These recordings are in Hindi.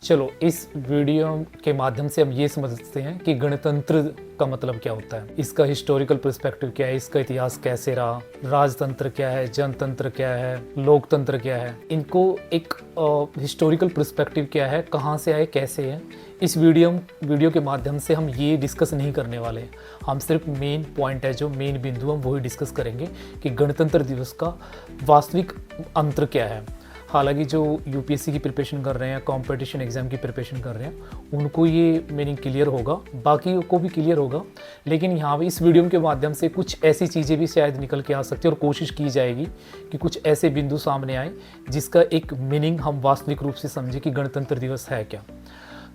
चलो इस वीडियो के माध्यम से हम ये समझते हैं कि गणतंत्र का मतलब क्या होता है, इसका हिस्टोरिकल पर्सपेक्टिव क्या है, इसका इतिहास कैसे रहा, राजतंत्र क्या है, जनतंत्र क्या है, लोकतंत्र क्या है, इनको एक हिस्टोरिकल पर्सपेक्टिव क्या है, कहाँ से आए, कैसे है। इस वीडियो के माध्यम से हम ये डिस्कस नहीं करने वाले हैं। हम सिर्फ मेन पॉइंट है, जो मेन बिंदु हम वही डिस्कस करेंगे कि गणतंत्र दिवस का वास्तविक अंतर क्या है। हालांकि जो यूपीएससी की प्रिपरेशन कर रहे हैं, कंपटीशन एग्ज़ाम की प्रिपरेशन कर रहे हैं, उनको ये मीनिंग क्लियर होगा, बाकी को भी क्लियर होगा। लेकिन यहाँ पे इस वीडियो के माध्यम से कुछ ऐसी चीज़ें भी शायद निकल के आ सकती है और कोशिश की जाएगी कि कुछ ऐसे बिंदु सामने आए जिसका एक मीनिंग हम वास्तविक रूप से समझें कि गणतंत्र दिवस है क्या।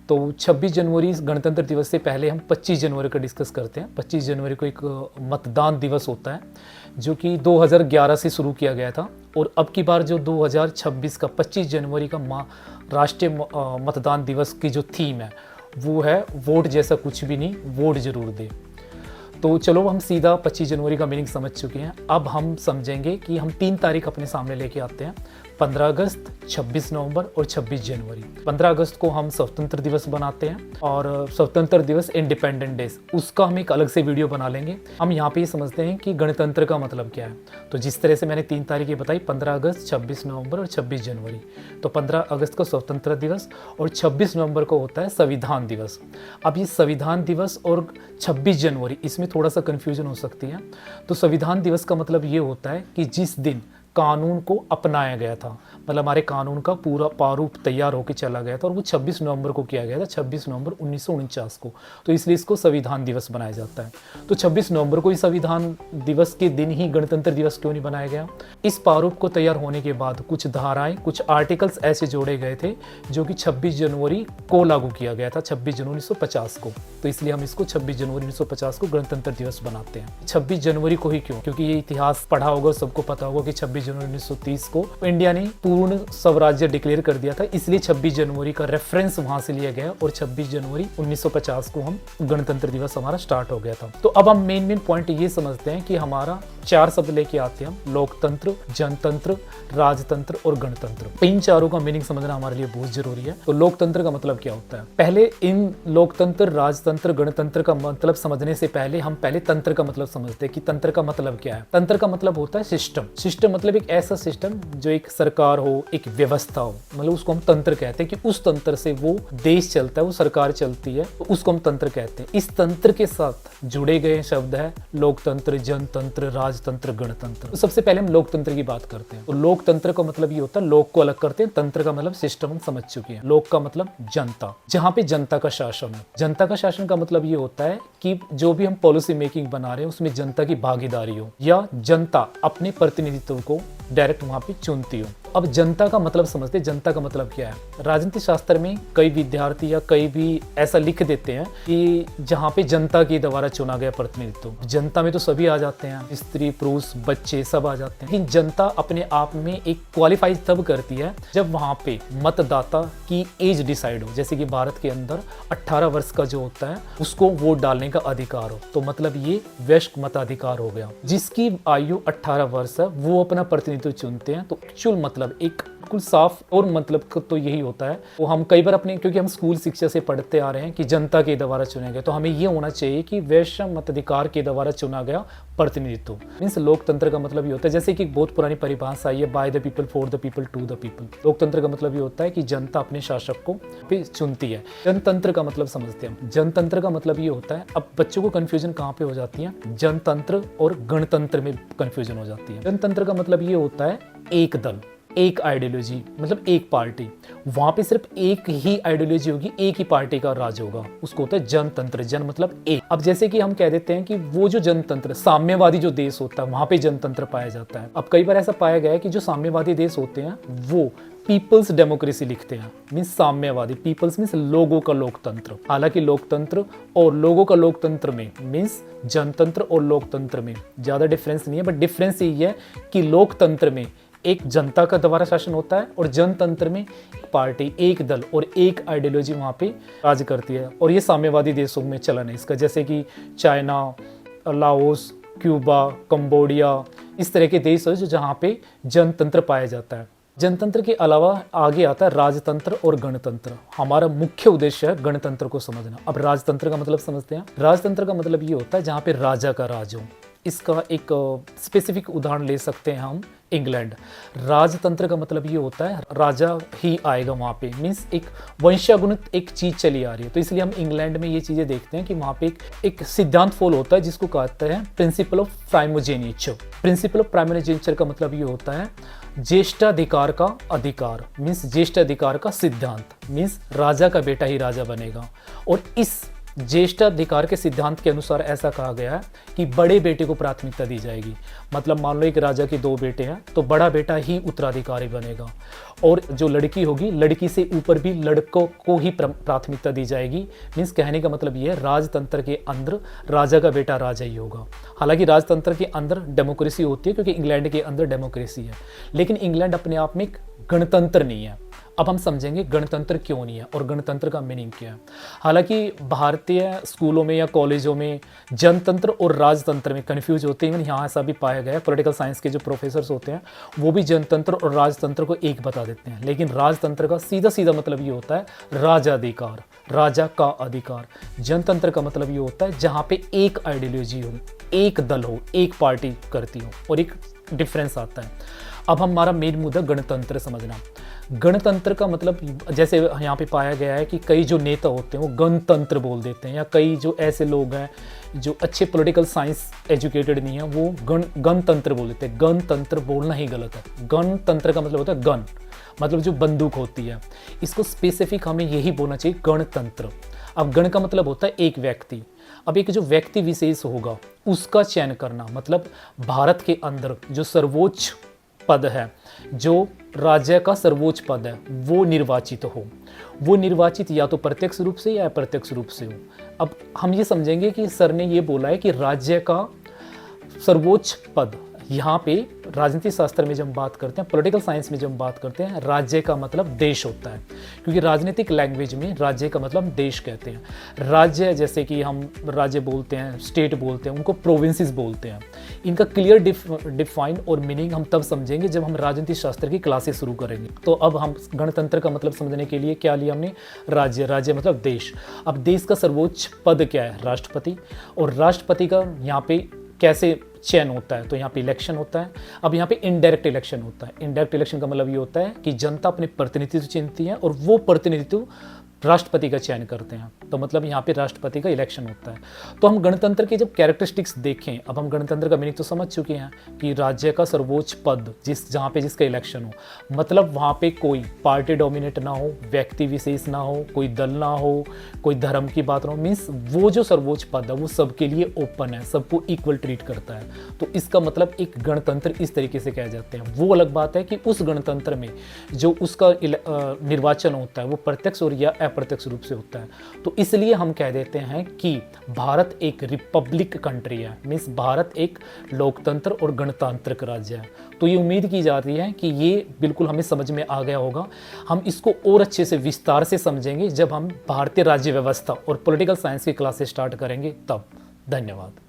तो 26 जनवरी गणतंत्र दिवस से पहले हम 25 जनवरी का डिस्कस करते हैं। 25 जनवरी को एक मतदान दिवस होता है जो कि 2011 से शुरू किया गया था, और अब की बार जो 2026 का 25 जनवरी का राष्ट्रीय मतदान दिवस की जो थीम है वो है वोट जैसा कुछ भी नहीं, वोट जरूर दे। तो चलो हम सीधा 25 जनवरी का मीनिंग समझ चुके हैं। अब हम समझेंगे कि हम 3 तारीख अपने सामने लेके आते हैं, 15 अगस्त, 26 नवंबर और 26 जनवरी। 15 अगस्त को हम स्वतंत्र दिवस बनाते हैं, और स्वतंत्र दिवस इंडिपेंडेंट डेज उसका हम एक अलग से वीडियो बना लेंगे। हम यहाँ पे ये समझते हैं कि गणतंत्र का मतलब क्या है। तो जिस तरह से मैंने 3 तारीखें बताई, 15 अगस्त, 26 नवंबर और 26 जनवरी। तो 15 अगस्त को स्वतंत्र दिवस और 26 नवंबर को होता है संविधान दिवस। अब ये संविधान दिवस और 26 जनवरी, इसमें थोड़ा सा कन्फ्यूजन हो सकती है। तो संविधान दिवस का मतलब ये होता है कि जिस दिन कानून को अपनाया गया था, मतलब हमारे कानून का पूरा प्रारूप तैयार होकर चला गया था, और वो 26 नवंबर को किया गया था, 26 नवंबर 1949 को। तो इसलिए इसको संविधान दिवस बनाया जाता है। तो 26 नवंबर को ही संविधान दिवस के दिन ही गणतंत्र दिवस क्यों नहीं बनाया गया? इस प्रारूप को तैयार होने के बाद कुछ धाराएं, कुछ आर्टिकल्स ऐसे जोड़े गए थे जो कि 26 जनवरी को लागू किया गया था, 26 जनवरी 1950 को। तो इसलिए हम इसको 26 जनवरी 1950 को गणतंत्र दिवस बनाते हैं। 26 जनवरी को ही क्यों? क्योंकि ये इतिहास पढ़ा होगा, सबको पता होगा कि 26 जनवरी 1930 को इंडिया ने पूर्ण स्वराज्य डिक्लेयर कर दिया था, इसलिए 26 जनवरी का रेफरेंस वहां से लिया गया, और 26 जनवरी 1950 को हम गणतंत्र दिवस हमारा स्टार्ट हो गया था। तो अब हम मेन पॉइंट ये समझते हैं कि हमारा 4 शब्द लेके आते हैं हम: लोकतंत्र, जनतंत्र, राजतंत्र और गणतंत्र। इन चारों का मीनिंग समझना हमारे लिए बहुत जरूरी है। तो लोकतंत्र का मतलब क्या होता है? पहले इन लोकतंत्र, राजतंत्र, गणतंत्र का मतलब समझने से पहले हम पहले तंत्र का मतलब समझते हैं कि तंत्र का मतलब क्या है। तंत्र का मतलब होता है सिस्टम। सिस्टम मतलब एक ऐसा सिस्टम जो एक सरकार हो, एक व्यवस्था हो, मतलब उसको हम तंत्र कहते हैं। कि उस तंत्र से वो देश चलता है, वो सरकार चलती है, तो उसको हम तंत्र कहते हैं। इस तंत्र के साथ जुड़े गए शब्द है लोकतंत्र, जनतंत्र, राजतंत्र, गणतंत्र। तो सबसे पहले हम लोकतंत्र की बात करते हैं। तो लोकतंत्र का मतलब ये होता है, लोक को अलग करते हैं, तंत्र का मतलब सिस्टम हम समझ चुके हैं। लोक का मतलब जनता, जहां पे जनता का शासन है। जनता का शासन का मतलब ये होता है कि जो भी हम पॉलिसी मेकिंग बना रहे हैं उसमें जनता की भागीदारी हो, या जनता अपने प्रतिनिधित्व को डायरेक्ट वहां पे चुनती हो। अब जनता का मतलब समझते हैं। जनता का मतलब क्या है? राजनीति शास्त्र में कई विद्यार्थी या कई भी ऐसा लिख देते हैं कि जहाँ पे जनता के द्वारा चुना गया प्रतिनिधित्व। जनता में तो सभी आ जाते हैं, स्त्री, पुरुष, बच्चे सब आ जाते हैं, लेकिन जनता अपने आप में एक क्वालिफाई तब करती है जब वहां पे मतदाता की एज डिसाइड हो। जैसे कि भारत के अंदर 18 वर्ष का जो होता है उसको वोट डालने का अधिकार हो। तो मतलब ये वयस्क मताधिकार हो गया। जिसकी आयु 18 वर्ष है वो अपना प्रतिनिधित्व चुनते हैं। तो एक्चुअल मतलब एक बिल्कुल साफ और मतलब तो यही होता है। वो हम कई बार अपने, क्योंकि हम स्कूल शिक्षा से पढ़ते आ रहे हैं कि जनता के द्वारा चुने गए, तो हमें ये होना चाहिए कि वैश्य मताधिकार के द्वारा चुना गया प्रतिनिधित्व। मीन्स लोकतंत्र का मतलब ये होता है, जैसे कि बहुत पुरानी परिभाषा आई है, by the people, for the people, to the people. लोकतंत्र का मतलब ये होता है कि जनता अपने शासक को चुनती है। जनतंत्र का मतलब समझते हैं। जनतंत्र का मतलब ये होता है, अब बच्चों को कंफ्यूजन कहाँ पे हो जाती है? जनतंत्र और गणतंत्र में कंफ्यूजन हो जाती है। जनतंत्र का मतलब ये होता है एक दल, एक आइडियोलॉजी, मतलब एक पार्टी। वहां पे सिर्फ एक ही आइडियोलॉजी होगी, एक ही पार्टी का राज होगा, उसको होता है जनतंत्र। जन मतलब एक। अब जैसे कि हम कह देते हैं कि वो जो जनतंत्र, साम्यवादी जो देश होता है वहां पे जनतंत्र पाया जाता है। अब कई बार ऐसा पाया गया है कि जो साम्यवादी देश होते हैं वो पीपल्स डेमोक्रेसी लिखते हैं। मीन्स साम्यवादी, पीपल्स मीन्स लोगों का लोकतंत्र। हालांकि लोकतंत्र और लोगों का लोकतंत्र में, मीन्स जनतंत्र और लोकतंत्र में ज्यादा डिफरेंस नहीं है, बट डिफरेंस यही है कि लोकतंत्र में एक जनता का द्वारा शासन होता है, और जनतंत्र में एक पार्टी, एक दल और एक आइडियोलॉजी वहाँ पे राज करती है। और ये साम्यवादी देशों में चलन है इसका, जैसे कि चाइना, लाओस, क्यूबा, कंबोडिया, इस तरह के देश है जो जहाँ पे जनतंत्र पाया जाता है। जनतंत्र के अलावा आगे आता है राजतंत्र और गणतंत्र। हमारा मुख्य उद्देश्य है गणतंत्र को समझना। अब राजतंत्र का मतलब समझते हैं। राजतंत्र का मतलब ये होता है जहाँ पे राजा का राज हो। इसका एक स्पेसिफिक उदाहरण ले सकते हैं हम, इंग्लैंड। राजतंत्र का मतलब ये होता है राजा ही आएगा वहाँ पे, मीन्स एक वंशागुणित एक चीज़ चली आ रही है। तो इसलिए हम इंग्लैंड में ये चीज़ें देखते हैं कि वहाँ पे एक सिद्धांत फॉलो होता है जिसको कहते हैं प्रिंसिपल ऑफ प्राइमोजेनिचर। प्रिंसिपल ऑफ प्राइमोजेनिचर का मतलब ये होता है ज्येष्ठाधिकार का अधिकार, मीन्स ज्येष्ठाधिकार का सिद्धांत, मीन्स राजा का बेटा ही राजा बनेगा। और इस ज्येष्ठाधिकार के सिद्धांत के अनुसार ऐसा कहा गया है कि बड़े बेटे को प्राथमिकता दी जाएगी। मतलब मान लो एक राजा के 2 बेटे हैं तो बड़ा बेटा ही उत्तराधिकारी बनेगा, और जो लड़की होगी लड़की से ऊपर भी लड़कों को ही प्राथमिकता दी जाएगी। मीन्स कहने का मतलब ये है राजतंत्र के अंदर राजा का बेटा राजा ही होगा। हालांकि राजतंत्र के अंदर डेमोक्रेसी होती है क्योंकि इंग्लैंड के अंदर डेमोक्रेसी है, लेकिन इंग्लैंड अपने आप में एक गणतंत्र नहीं है। अब हम समझेंगे गणतंत्र क्यों नहीं है और गणतंत्र का मीनिंग क्या है। हालांकि भारतीय स्कूलों में या कॉलेजों में जनतंत्र और राजतंत्र में कन्फ्यूज होते हैं। यहाँ ऐसा भी पाया गया है, पॉलिटिकल साइंस के जो प्रोफेसर्स होते हैं वो भी जनतंत्र और राजतंत्र को एक बता देते हैं, लेकिन राजतंत्र का सीधा सीधा मतलब ये होता है राजाधिकार, राजा का अधिकार। जनतंत्र का मतलब ये होता है जहाँ पे एक आइडियोलॉजी हो, एक दल हो, एक पार्टी करती हो, और एक डिफरेंस आता है। अब हमारा मेन मुद्दा गणतंत्र समझना। गणतंत्र का मतलब जैसे यहाँ पे पाया गया है कि कई जो नेता होते हैं वो गणतंत्र बोल देते हैं, या कई जो ऐसे लोग हैं जो अच्छे पॉलिटिकल साइंस एजुकेटेड नहीं है वो गणतंत्र बोल देते हैं। गणतंत्र बोलना ही गलत है। गणतंत्र का मतलब होता है गन, मतलब जो बंदूक होती है, इसको स्पेसिफिक हमें यही बोलना चाहिए गणतंत्र। अब गण का मतलब होता है एक व्यक्ति। अब एक जो व्यक्ति विशेष होगा उसका चयन करना, मतलब भारत के अंदर जो सर्वोच्च पद है, जो राज्य का सर्वोच्च पद है, वो निर्वाचित हो। वो निर्वाचित या तो प्रत्यक्ष रूप से या अप्रत्यक्ष रूप से हो। अब हम ये समझेंगे कि सर ने ये बोला है कि राज्य का सर्वोच्च पद, यहाँ पे राजनीति शास्त्र में जब हम बात करते हैं, पॉलिटिकल साइंस में जब हम बात करते हैं, राज्य का मतलब देश होता है, क्योंकि राजनीतिक लैंग्वेज में राज्य का मतलब देश कहते हैं। राज्य जैसे कि हम राज्य बोलते हैं, स्टेट बोलते हैं, उनको प्रोविंसेस बोलते हैं। इनका क्लियर डिफाइन और मीनिंग हम तब समझेंगे जब हम राजनीति शास्त्र की क्लासेस शुरू करेंगे। तो अब हम गणतंत्र का मतलब समझने के लिए क्या लिया हमने, राज्य। राज्य मतलब देश। अब देश का सर्वोच्च पद क्या है, राष्ट्रपति। और राष्ट्रपति का यहाँ पे कैसे चयन होता है, तो यहाँ पे इलेक्शन होता है। अब यहाँ पे इनडायरेक्ट इलेक्शन होता है। इनडायरेक्ट इलेक्शन का मतलब ये होता है कि जनता अपने प्रतिनिधित्व चुनती है और वो प्रतिनिधित्व राष्ट्रपति का चयन करते हैं। तो मतलब यहाँ पे राष्ट्रपति का इलेक्शन होता है। तो हम गणतंत्र के जब कैरेक्टरिस्टिक्स देखें, अब हम गणतंत्र का मीनिंग तो समझ चुके हैं कि राज्य का सर्वोच्च पद जहाँ पे जिसका इलेक्शन हो, मतलब वहाँ पे कोई पार्टी डोमिनेट ना हो, व्यक्ति विशेष ना हो, कोई दल ना हो, कोई धर्म की बात ना हो। मीन्स वो जो सर्वोच्च पद है वो सबके लिए ओपन है, सबको इक्वल ट्रीट करता है। तो इसका मतलब एक गणतंत्र इस तरीके से कह जाते हैं। वो अलग बात है कि उस गणतंत्र में जो उसका निर्वाचन होता है वो प्रत्यक्ष और या अप्रत्यक्ष रूप से होता है। तो इसलिए हम कह देते हैं कि भारत एक रिपब्लिक कंट्री है, मीन्स भारत एक लोकतंत्र और गणतांत्रिक राज्य है। तो ये उम्मीद की जाती है कि ये बिल्कुल हमें समझ में आ गया होगा। हम इसको और अच्छे से विस्तार से समझेंगे जब हम भारतीय राज्य व्यवस्था और पॉलिटिकल साइंस की क्लासेस स्टार्ट करेंगे तब। धन्यवाद।